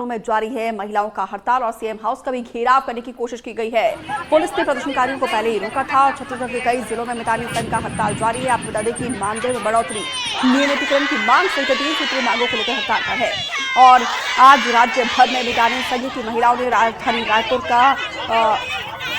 में जारी है महिलाओं का हड़ताल और सीएम हाउस का भी घेराव करने की कोशिश की गई है। पुलिस ने प्रदर्शनकारियों को पहले ही रोका था और छत्तीसगढ़ के कई जिलों में मितानी संघ का हड़ताल जारी है। आपको बता दें कि मानदेय में बढ़ोतरी, नियमितीकरण की मांग सहित 3 सूत्रीय मांगों को लेकर हड़ताल पर है और आज राज्य भर में मितानी संघ की महिलाओं ने राजधानी रायपुर का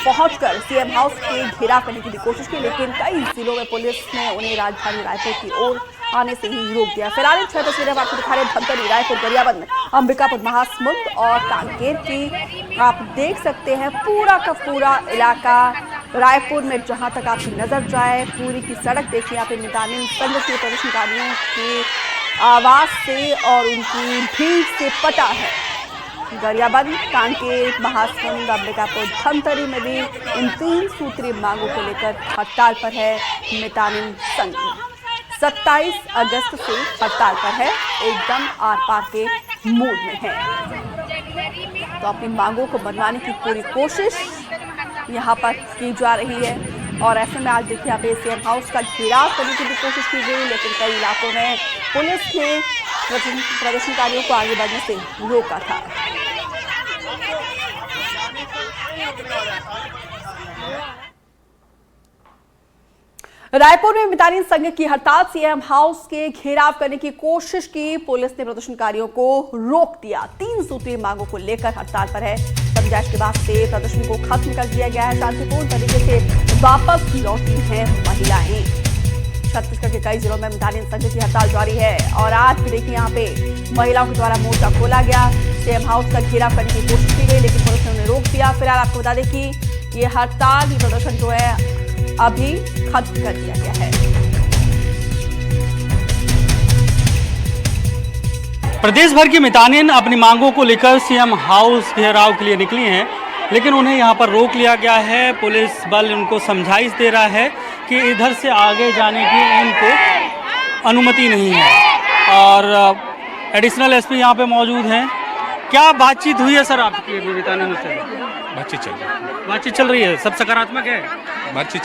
पहुंचकर सीएम हाउस के घेराव करने की भी कोशिश की, लेकिन कई जिलों में पुलिस ने उन्हें राजधानी रायपुर की ओर आने से ही रोक दिया। फिलहाल 6 तस्वीरें आपको दिखा रहे धमतरी, रायपुर, गरियाबंद, अंबिकापुर, महासमुंद और कांकेर की आप देख सकते हैं। पूरा का पूरा इलाका रायपुर में जहां तक आपकी नजर जाए पूरी की सड़क देखिए, यहाँ पे मितानी संघ के प्रदर्शनकारियों की आवाज से और उनकी भीड़ से पटा है। गरियाबंद, कांकेर, महासमुंद, अंबिकापुर, धमतरी में भी इन 3 सूत्रीय मांगों को लेकर हड़ताल पर है मितानी संघ। 27 अगस्त से हड़ताल पर है, एकदम आर पार के मूड में है। तो अपनी मांगों को मनवाने की पूरी कोशिश यहाँ पर की जा रही है और ऐसे में आज देखिए यहाँ पे सीएम हाउस का घेराव करने की भी कोशिश की गई, लेकिन कई इलाकों में पुलिस ने प्रदर्शनकारियों को आगे बढ़ने से रोका था। रायपुर में मितानी संघ की हड़ताल, सीएम हाउस के घेराव करने की कोशिश की, पुलिस ने प्रदर्शनकारियों को रोक दिया। 3 सूत्रीय मांगों को लेकर हड़ताल पर है। समझाइश के बाद से प्रदर्शन को खत्म कर दिया गया है। शांतिपूर्ण तरीके से वापस लौटी हैं महिलाएं। छत्तीसगढ़ के कई जिलों में मितानी संघ की हड़ताल जारी है और आज भी देखिए यहाँ पे महिलाओं के द्वारा मोर्चा खोला गया। सीएम हाउस का घेराव करने की कोशिश की गई, लेकिन पुलिस ने उन्हें रोक दिया। फिलहाल आपको बता दें कि ये हड़ताल, ये प्रदर्शन जो है अभी खत्म कर दिया गया है। प्रदेश भर की मितानिन अपनी मांगों को लेकर सीएम हाउस घेराव के लिए निकली हैं, लेकिन उन्हें यहां पर रोक लिया गया है। पुलिस बल उनको समझाइश दे रहा है कि इधर से आगे जाने की उनको अनुमति नहीं है और एडिशनल एसपी यहां पे मौजूद हैं। क्या बातचीत हुई है सर आपकी अभी मितानिन से? बातचीत चल रही है, सब सकारात्मक है? बातचीत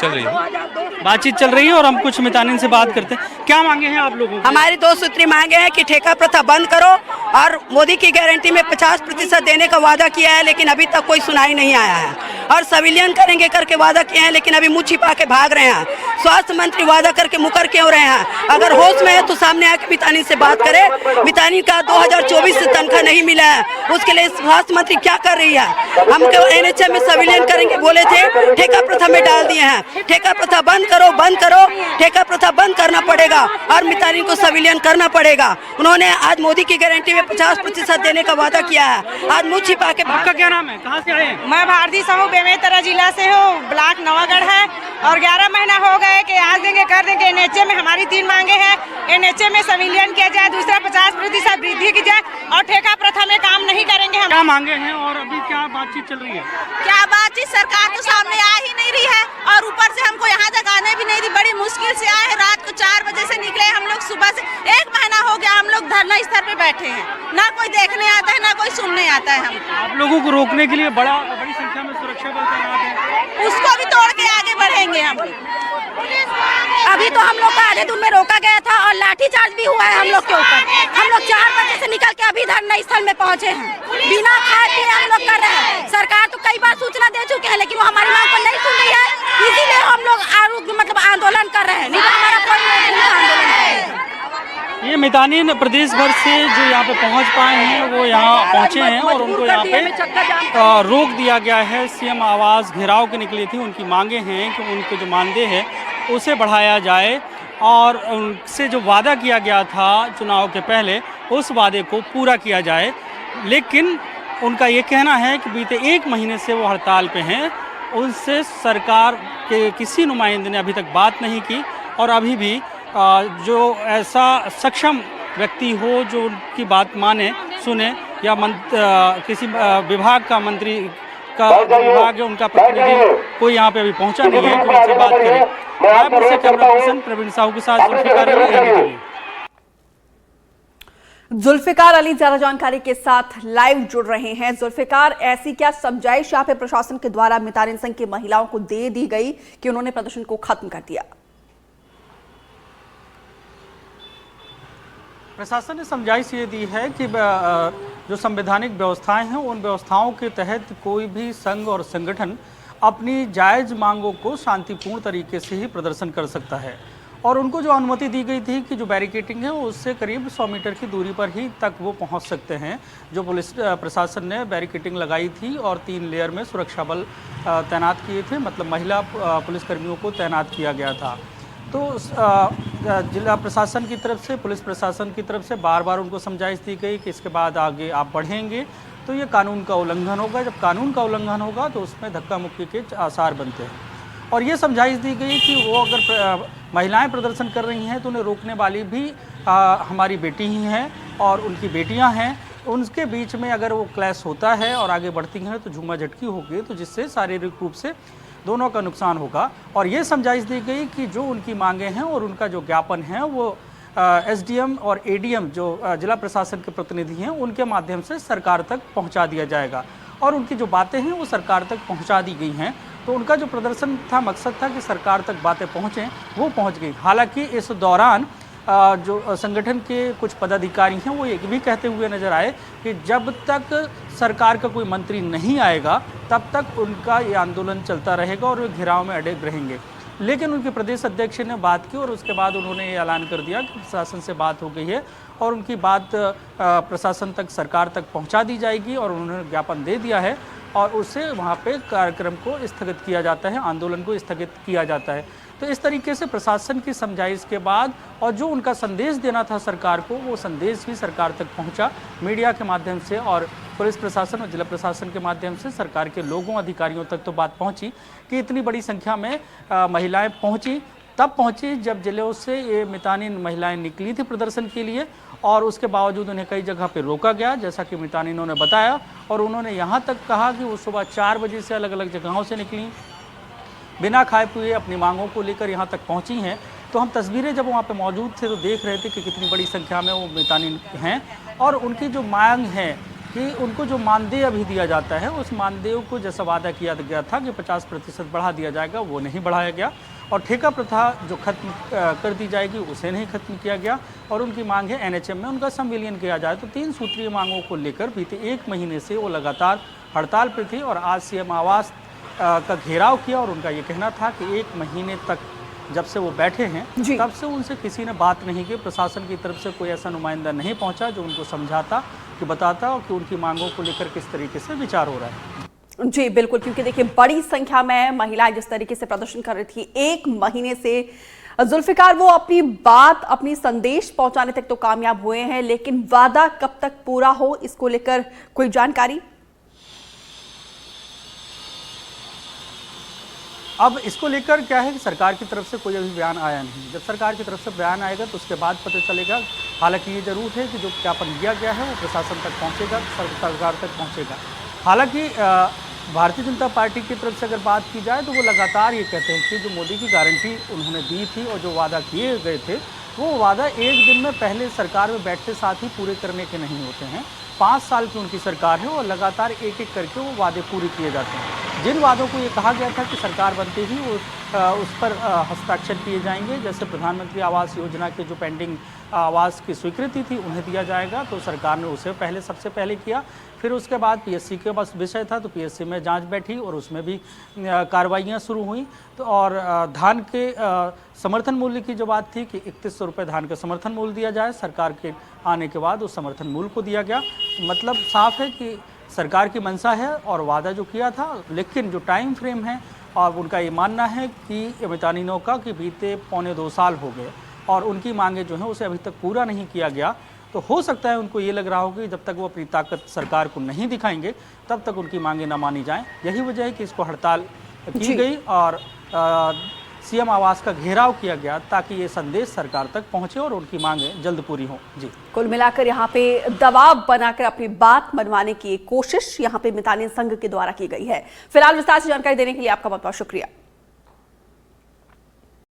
चल रही है और हम कुछ मितानिन से बात करते हैं। क्या मांगे हैं आप लोगों को? हमारी 2 सूत्री मांगे हैं कि ठेका प्रथा बंद करो और मोदी की गारंटी में 50% देने का वादा किया है, लेकिन अभी तक कोई सुनाई नहीं आया है और सिविलियन करेंगे करके वादा किए हैं, लेकिन अभी मुँह छिपा के भाग रहे हैं। स्वास्थ्य मंत्री वादा करके मुकर क्यों रहे हैं? अगर होश में है तो सामने आके मितानी से बात करें। मितानी का 2024 से तनख्वाह नहीं मिला है, उसके लिए स्वास्थ्य मंत्री क्या कर रही है? हमको एनएचएम में सिविलियन करेंगे बोले थे, ठेका प्रथा में डाल दिए हैं। ठेका प्रथा बंद करो, ठेका प्रथा बंद करना पड़ेगा और मितानी को सिविलियन करना पड़ेगा। उन्होंने आज मोदी की गारंटी में 50% देने का वादा किया है, आज मुँह छिपा के। आपका क्या नाम है, कहाँ से आए हैं? मैं भारती समूह बेमेतरा जिला से हूँ, ब्लॉक नवागढ़ है और 11 महीना हो गए कि आज देंगे कर देंगे। एनएचएम में हमारी 3 मांगे हैं। एनएचएम में संविलियन किया जाए, दूसरा 50% वृद्धि की जाए और ठेका प्रथा में काम नहीं करेंगे हम। क्या मांगे हैं और अभी क्या बातचीत चल रही है? क्या बातचीत, सरकार तो सामने आ ही नहीं रही है और ऊपर से हमको यहाँ तक आने भी नहीं दी। बड़ी मुश्किल से आए हैं, रात को 4 बजे से निकले हम लोग। सुबह से 1 महीना हो गया हम लोग धरना स्थल पे बैठे हैं, ना कोई देखने आता है ना कोई सुनने आता है। हम आप लोगों को रोकने के लिए बड़ी संख्या में सुरक्षा बल तैनात है, उसको भी तोड़ के आगे बढ़ेंगे हम। अभी तो हम लोग का आधे दिन में रोका गया था और लाठीचार्ज भी हुआ है हम लोग के ऊपर। हम लोग 4 बजे से निकल के अभी धरना स्थल में पहुंचे हैं, बिना खाए पिए हम लोग कर रहे हैं। सरकार तो कई बार सूचना दे चुके हैं, लेकिन वो हमारी मांग को नहीं सुन रही है, इसीलिए हम लोग आंदोलन कर रहे हैं। नहीं तो हमारा कोई आंदोलन है। ये मितानिन प्रदेश भर से जो यहाँ पे पहुँच पाए हैं वो यहाँ पहुँचे हैं और उनको यहाँ पे रोक दिया गया है। सीएम आवास घेराव के निकली थी, उनकी मांगे हैं कि उनको जो मानदेय है उसे बढ़ाया जाए और उनसे जो वादा किया गया था चुनाव के पहले उस वादे को पूरा किया जाए। लेकिन उनका ये कहना है कि बीते 1 महीने से वो हड़ताल पे हैं, उनसे सरकार के किसी नुमाइंदे ने अभी तक बात नहीं की और अभी भी जो ऐसा सक्षम व्यक्ति हो जो उनकी बात माने सुने या किसी विभाग का मंत्री का विभाग है उनका प्रतिनिधि कोई यहाँ पे अभी पहुँचा नहीं है कि उनसे बात करें। रायपुर से कैमरा पर्सन प्रवीण साहू के साथ जुल्फिकार अली। जुल्फिकार अली ज्यादा जानकारी के साथ लाइव जुड़ रहे हैं। जुल्फिकार, ऐसी क्या समझाइश यहाँ पे प्रशासन के द्वारा मितानी संघ की महिलाओं को दे दी गई कि उन्होंने प्रदर्शन को खत्म कर दिया? प्रशासन ने समझाइश ये दी है कि जो संवैधानिक व्यवस्थाएं हैं उन व्यवस्थाओं के तहत कोई भी संघ और संगठन अपनी जायज़ मांगों को शांतिपूर्ण तरीके से ही प्रदर्शन कर सकता है। और उनको जो अनुमति दी गई थी कि जो बैरिकेटिंग है उससे करीब 100 मीटर की दूरी पर ही तक वो पहुंच सकते हैं। जो पुलिस प्रशासन ने बैरिकेटिंग लगाई थी और 3 लेयर में सुरक्षा बल तैनात किए थे, मतलब महिला पुलिसकर्मियों को तैनात किया गया था। तो जिला प्रशासन की तरफ से, पुलिस प्रशासन की तरफ से बार बार उनको समझाइश दी गई कि इसके बाद आगे आप बढ़ेंगे तो ये कानून का उल्लंघन होगा। जब कानून का उल्लंघन होगा तो उसमें धक्का मुक्की के आसार बनते हैं। और ये समझाइश दी गई कि वो अगर महिलाएं प्रदर्शन कर रही हैं तो उन्हें रोकने वाली भी हमारी बेटी ही हैं और उनकी बेटियां हैं। उनके बीच में अगर वो क्लैश होता है और आगे बढ़ती हैं तो झूमा झटकी होगी, तो जिससे शारीरिक रूप से दोनों का नुकसान होगा। और ये समझाइश दी गई कि जो उनकी मांगें हैं और उनका जो ज्ञापन है वो एसडीएम और एडीएम जो जिला प्रशासन के प्रतिनिधि हैं उनके माध्यम से सरकार तक पहुंचा दिया जाएगा। और उनकी जो बातें हैं वो सरकार तक पहुंचा दी गई हैं। तो उनका जो प्रदर्शन था, मकसद था कि सरकार तक बातें पहुँचें, वो पहुँच गई। हालांकि इस दौरान जो संगठन के कुछ पदाधिकारी हैं वो ये भी कहते हुए नजर आए कि जब तक सरकार का कोई मंत्री नहीं आएगा तब तक उनका ये आंदोलन चलता रहेगा और वे घेराव में अड़े रहेंगे। लेकिन उनके प्रदेश अध्यक्ष ने बात की और उसके बाद उन्होंने ये ऐलान कर दिया कि प्रशासन से बात हो गई है और उनकी बात प्रशासन तक, सरकार तक पहुंचा दी जाएगी। और उन्होंने ज्ञापन दे दिया है और उससे वहाँ पे कार्यक्रम को स्थगित किया जाता है, आंदोलन को स्थगित किया जाता है। तो इस तरीके से प्रशासन की समझाइश के बाद और जो उनका संदेश देना था सरकार को, वो संदेश भी सरकार तक पहुंचा मीडिया के माध्यम से। और पुलिस प्रशासन और जिला प्रशासन के माध्यम से सरकार के लोगों, अधिकारियों तक तो बात पहुंची कि इतनी बड़ी संख्या में महिलाएं पहुंची। तब पहुंची जब जिलों से ये मितानिन महिलाएं निकली थी प्रदर्शन के लिए और उसके बावजूद उन्हें कई जगह पर रोका गया, जैसा कि मितानिनों ने बताया। और उन्होंने यहाँ तक कहा कि वो सुबह 4 बजे से अलग अलग जगहों से निकली, बिना खाए पिए अपनी मांगों को लेकर यहाँ तक पहुँची हैं। तो हम तस्वीरें जब वहाँ पे मौजूद थे तो देख रहे थे कि कितनी बड़ी संख्या में वो मितानिन हैं। और उनकी जो मांग है कि उनको जो मानदेय अभी दिया जाता है, उस मानदेय को जैसा वादा किया गया था कि 50% बढ़ा दिया जाएगा, वो नहीं बढ़ाया गया। और ठेका प्रथा जो खत्म कर दी जाएगी उसे नहीं खत्म किया गया। और उनकी मांग है एनएचएम में उनका संविलियन किया जाए। तो 3 सूत्रीय मांगों को लेकर बीते 1 महीने से वो लगातार हड़ताल पर थी और आज सीएम आवास का घेराव किया। और उनका ये कहना था कि 1 महीने तक जब से वो बैठे हैं तब से उनसे किसी ने बात नहीं की, प्रशासन की तरफ से कोई ऐसा नुमाइंदा नहीं पहुंचा जो उनको समझाता कि बताता और कि उनकी मांगों को लेकर किस तरीके से विचार हो रहा है। जी बिल्कुल, क्योंकि देखिए बड़ी संख्या में महिलाएं जिस तरीके से प्रदर्शन कर रही थी 1 महीने से, जुल्फिकार वो अपनी बात, अपनी संदेश पहुंचाने तक तो कामयाब हुए हैं, लेकिन वादा कब तक पूरा हो इसको लेकर कोई जानकारी? अब इसको लेकर क्या है कि सरकार की तरफ से कोई अभी बयान आया नहीं। जब सरकार की तरफ से बयान आएगा तो उसके बाद पता चलेगा। हालांकि ये जरूर है कि जो ज्ञापन दिया गया है वो प्रशासन तक पहुंचेगा, सरकार तक पहुंचेगा। हालांकि भारतीय जनता पार्टी की तरफ से अगर बात की जाए तो वो लगातार ये कहते हैं कि जो मोदी की गारंटी उन्होंने दी थी और जो वादा किए गए थे वो वादा एक दिन में पहले सरकार में बैठते साथ ही पूरे करने के नहीं होते हैं। 5 साल की उनकी सरकार है और लगातार एक एक करके वो वादे पूरे किए जाते हैं। जिन वादों को ये कहा गया था कि सरकार बनते ही वो उस पर हस्ताक्षर किए जाएंगे, जैसे प्रधानमंत्री आवास योजना के जो पेंडिंग आवास की स्वीकृति थी उन्हें दिया जाएगा, तो सरकार ने उसे सबसे पहले किया। फिर उसके बाद पीएससी के पास विषय था तो पीएससी में जांच बैठी और उसमें भी कार्रवाइयाँ शुरू हुई। तो और धान के समर्थन मूल्य की जो बात थी कि 3100 रुपये धान का समर्थन मूल्य दिया जाए, सरकार के आने के बाद उस समर्थन मूल्य को दिया गया। मतलब साफ है कि सरकार की मंशा है और वादा जो किया था, लेकिन जो टाइम फ्रेम है और उनका ये मानना है कि मितानिनों का कि बीते 1.25 साल हो गए और उनकी मांगे जो हैं उसे अभी तक पूरा नहीं किया गया। तो हो सकता है उनको ये लग रहा होगा कि जब तक वो अपनी ताकत सरकार को नहीं दिखाएंगे तब तक उनकी मांगे ना मानी जाएं। यही वजह है कि इसको हड़ताल की गई और सीएम आवास का घेराव किया गया ताकि ये संदेश सरकार तक पहुंचे और उनकी मांगें जल्द पूरी हों। जी, कुल मिलाकर यहाँ पे दबाव बनाकर अपनी बात मनवाने की कोशिश यहाँ पे मितानिन संघ के द्वारा की गई है। फिलहाल विस्तार से जानकारी देने के लिए आपका बहुत बहुत शुक्रिया।